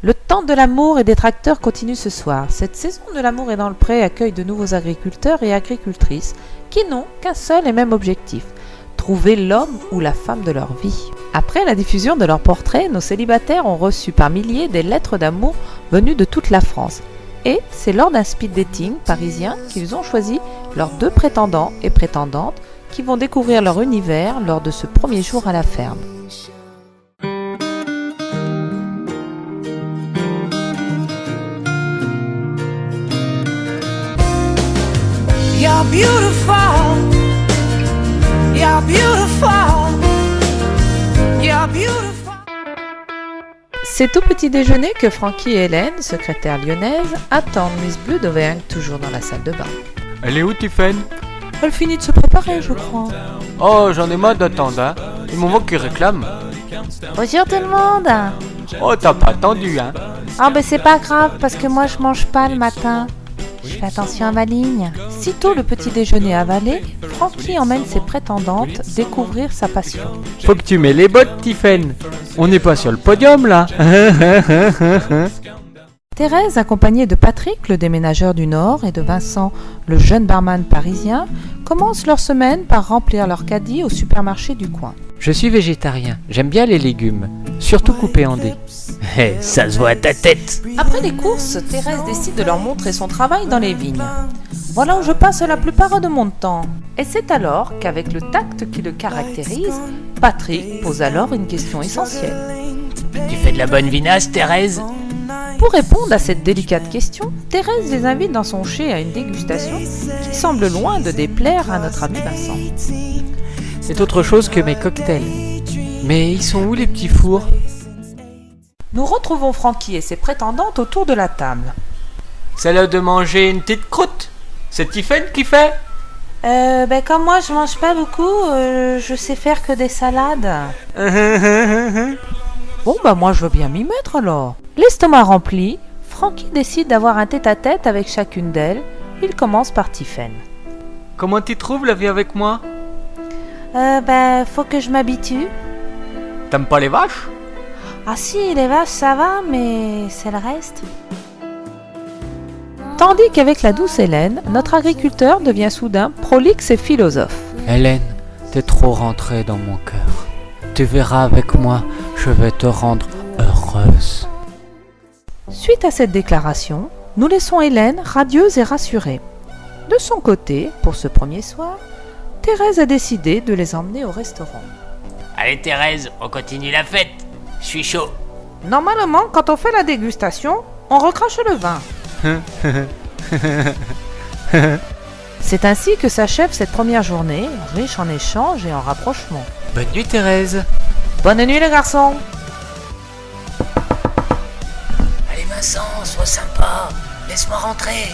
Le temps de l'amour et des tracteurs continue ce soir. Cette saison de l'amour et dans le pré accueille de nouveaux agriculteurs et agricultrices qui n'ont qu'un seul et même objectif, trouver l'homme ou la femme de leur vie. Après la diffusion de leurs portraits, nos célibataires ont reçu par milliers des lettres d'amour venues de toute la France. Et c'est lors d'un speed dating parisien qu'ils ont choisi leurs 2 prétendants et prétendantes qui vont découvrir leur univers lors de ce premier jour à la ferme. You're beautiful, you're beautiful, you're beautiful. C'est au petit déjeuner que Francky et Hélène, secrétaire lyonnaise, attendent Miss Bleu d'Auvergne toujours dans la salle de bain. Elle est où, Tiffen? Elle finit de se préparer, je crois. Oh, j'en ai marre d'attendre, hein. Il mon qui réclame. Bonjour tout le monde. Oh, t'as pas attendu, hein. Ah ben c'est pas grave parce que moi je mange pas le matin. Je fais attention à ma ligne. Sitôt le petit déjeuner avalé, Francky emmène ses prétendantes découvrir sa passion. Faut que tu mets les bottes, Tiffen. On n'est pas sur le podium, là. Thérèse, accompagnée de Patrick, le déménageur du Nord, et de Vincent, le jeune barman parisien, commencent leur semaine par remplir leur caddie au supermarché du coin. Je suis végétarien, j'aime bien les légumes, surtout coupés en dés. Ça se voit à ta tête. Après les courses, Thérèse décide de leur montrer son travail dans les vignes. Voilà où je passe la plupart de mon temps. Et c'est alors qu'avec le tact qui le caractérise, Patrick pose alors une question essentielle. Tu fais de la bonne vinasse, Thérèse? Pour répondre à cette délicate question, Thérèse les invite dans son chai à une dégustation qui semble loin de déplaire à notre ami Vincent. C'est autre chose que mes cocktails. Mais ils sont où les petits fours? Nous retrouvons Francky et ses prétendantes autour de la table. C'est l'heure de manger une petite croûte. C'est Tiffen qui fait? Comme moi je mange pas beaucoup, je sais faire que des salades. Bon moi je veux bien m'y mettre alors. L'estomac rempli, Francky décide d'avoir un tête-à-tête avec chacune d'elles. Il commence par Tiffen. Comment tu trouves la vie avec moi? Faut que je m'habitue. T'aimes pas les vaches? Ah si, les vaches ça va, mais c'est le reste. Tandis qu'avec la douce Hélène, notre agriculteur devient soudain prolixe et philosophe. Hélène, t'es trop rentrée dans mon cœur. Tu verras avec moi, je vais te rendre heureuse. Suite à cette déclaration, nous laissons Hélène radieuse et rassurée. De son côté, pour ce premier soir, Thérèse a décidé de les emmener au restaurant. Allez Thérèse, on continue la fête. Je suis chaud. Normalement, quand on fait la dégustation, on recrache le vin. C'est ainsi que s'achève cette première journée, riche en échanges et en rapprochements. Bonne nuit Thérèse. Bonne nuit les garçons. Allez Vincent, sois sympa. Laisse-moi rentrer.